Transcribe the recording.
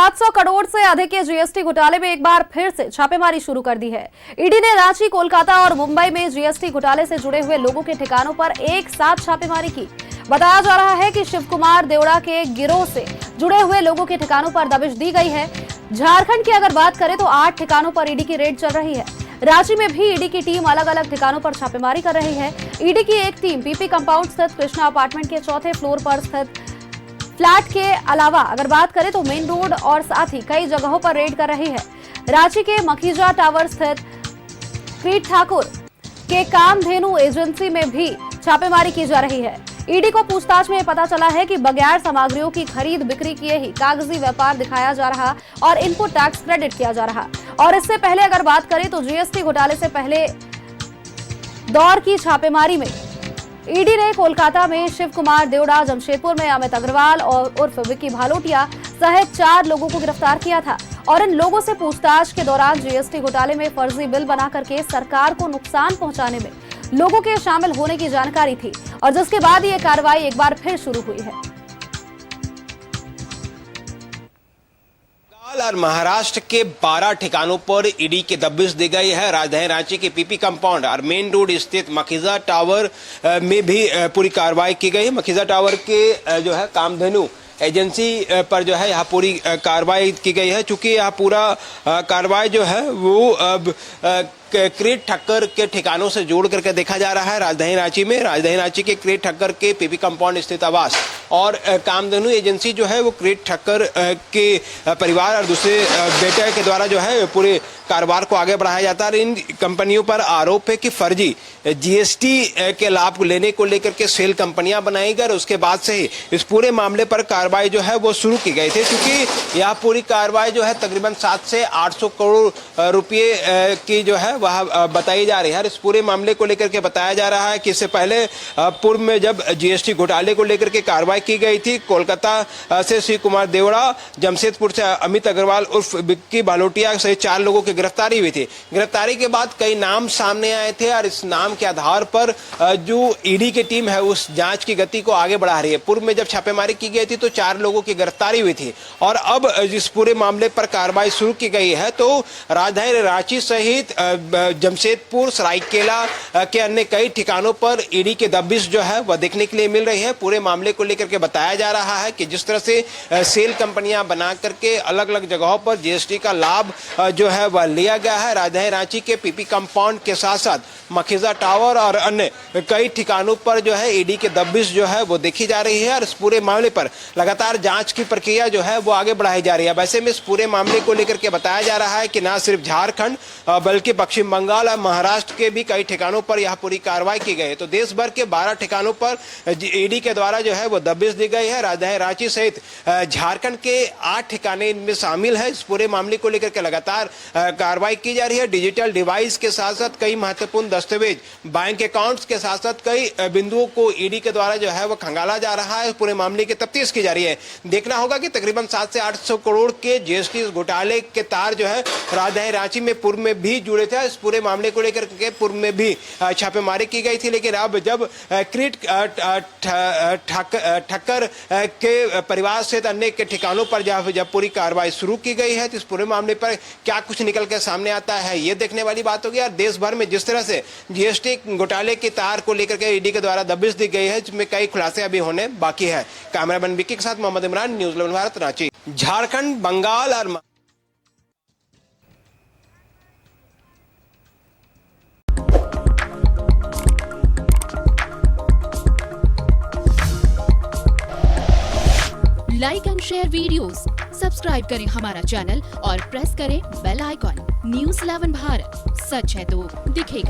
700 करोड़ से अधिक के जीएसटी घोटाले में एक बार फिर से छापेमारी शुरू कर दी है। ईडी ने रांची, कोलकाता और मुंबई में जीएसटी घोटाले से जुड़े हुए लोगों के ठिकानों पर एक साथ छापेमारी की। बताया जा रहा है कि शिव कुमार देवड़ा के गिरोह से जुड़े हुए लोगों के ठिकानों पर दबिश दी गई है। झारखंड की अगर बात करें तो 8 ठिकानों पर ईडी की रेड चल रही है। रांची में भी ईडी की टीम अलग अलग ठिकानों पर छापेमारी कर रही है। ईडी की एक टीम पीपी कंपाउंड स्थित कृष्णा अपार्टमेंट के 4थे फ्लोर पर स्थित फ्लैट के अलावा अगर बात करें तो मेन रोड और साथ ही कई जगहों पर रेड कर रही है। रांची के मखीजा टावर स्थित क्रीट ठाकुर के कामधेनु एजेंसी में भी छापेमारी की जा रही है। ईडी को पूछताछ में पता चला है कि बगैर सामग्रियों की खरीद बिक्री किए ही कागजी व्यापार दिखाया जा रहा और इनपुट टैक्स क्रेडिट किया जा रहा। और इससे पहले अगर बात करें तो जीएसटी घोटाले से पहले दौर की छापेमारी में ईडी ने कोलकाता में शिव कुमार देवड़ा, जमशेदपुर में अमित अग्रवाल और उर्फ विक्की भालोटिया सहित 4 लोगों को गिरफ्तार किया था। और इन लोगों से पूछताछ के दौरान जीएसटी घोटाले में फर्जी बिल बना करके सरकार को नुकसान पहुंचाने में लोगों के शामिल होने की जानकारी थी और जिसके बाद ये कार्रवाई एक बार फिर शुरू हुई है। और महाराष्ट्र के 12 ठिकानों पर ईडी की दबिश दी गई है। राजधानी रांची के पीपी कंपाउंड और मेन रोड स्थित मखीजा टावर में भी पूरी कार्रवाई की गई। मखीजा टावर के जो है कामधेनु एजेंसी पर जो है यहाँ पूरी कार्रवाई की गई है। चूंकि यहाँ पूरा कार्रवाई जो है वो अब क्रीट ठक्कर के ठिकानों से जोड़ करके देखा जा रहा है। राजधानी रांची के क्रीट ठक्कर के पीपी कंपाउंड स्थित आवास और कामधेनु एजेंसी जो है वो क्रीट ठक्कर के परिवार और दूसरे बेटे के द्वारा जो है पूरे कारोबार को आगे बढ़ाया जाता है। इन कंपनियों पर आरोप है कि फर्जी जीएसटी के लाभ को लेने को लेकर के सेल कंपनियां बनाई गई। उसके बाद से ही इस पूरे मामले पर कार्रवाई जो है वो शुरू की गई थी। क्योंकि यह पूरी कार्रवाई जो है तकरीबन 700 से 800 करोड़ रुपये की जो है वह बताई जा रही है। इस पूरे मामले को लेकर के बताया जा रहा है कि इससे पहले पूर्व में जब जीएसटी घोटाले को लेकर के कार्रवाई की गई थी, कोलकाता से शिव कुमार देवड़ा, जमशेदपुर से अमित अग्रवाल उर्फ विक्की भालोटिया से 4 लोगों की गिरफ्तारी हुई थी। गिरफ्तारी के बाद कई नाम सामने आए थे और इस नाम के आधार पर जो ईडी की टीम है उस जांच की गति को आगे बढ़ा रही है। पूर्व में जब छापेमारी की गई थी तो 4 लोगों की गिरफ्तारी हुई थी और अब इस पूरे मामले पर कार्रवाई शुरू की गई है। तो राजधानी रांची सहित जमशेदपुर, सरायकेला के अन्य कई ठिकानों पर ईडी की दबिश जो है वह देखने के लिए मिल रही है। पूरे मामले को लेकर के बताया जा रहा है कि जिस तरह से सेल कंपनियां बना करके अलग अलग जगहों पर जीएसटी का लाभ जो है वह लिया गया है। राजधानी रांची के पीपी कंपाउंड के साथ साथ मखीजा टावर और अन्य कई ठिकानों पर जो है ईडी की दबिश जो है वो देखी जा रही है और इस पूरे मामले पर लगातार जांच की प्रक्रिया जो है वो आगे बढ़ाई जा रही है। वैसे में इस पूरे मामले को लेकर के बताया जा रहा है कि न सिर्फ झारखंड बल्कि पश्चिम बंगाल और महाराष्ट्र के भी कई ठिकानों पर यह पूरी कार्रवाई की गई है। तो देश भर के 12 ठिकानों पर ईडी के द्वारा जो है वो दबिश दी गई है। राजधानी रांची सहित झारखंड के 8 ठिकाने इनमें शामिल है। इस पूरे मामले को लेकर के लगातार कार्रवाई की जा रही है। डिजिटल डिवाइस के साथ साथ कई महत्वपूर्ण दस्तावेज, बैंक अकाउंट्स के साथ साथ कई बिंदुओं को ईडी के द्वारा जो है वो खंगाला जा रहा है। पूरे मामले की तफ्तीश की जा रही है। देखना होगा कि तकरीबन 700 से 800 करोड़ के जीएसटी घोटाले के तार जो है राजधानी रांची में पूर्व में भी जुड़े थे। इस पूरे मामले को लेकर के पूर्व में भी छापेमारी की गई थी, लेकिन अब जब क्रीट ठक्कर के परिवार से अन्य के ठिकानों पर जब पूरी कार्रवाई शुरू की गई है तो इस पूरे मामले पर क्या कुछ निकल के सामने आता है ये देखने वाली बात होगी। और देश भर में जिस तरह से जीएसटी घोटाले के तार को लेकर के ईडी के द्वारा दबिश दी गई है, जिसमें कई खुलासे अभी होने बाकी है। कैमरामैन विक्की के साथ मोहम्मद इमरान, न्यूज़ 11 भारत, रांची। झारखंड, बंगाल और like and share videos, subscribe करें हमारा चैनल और प्रेस करें बेल आइकॉन। न्यूज़ 11 भारत, सच है तो दिखेगा।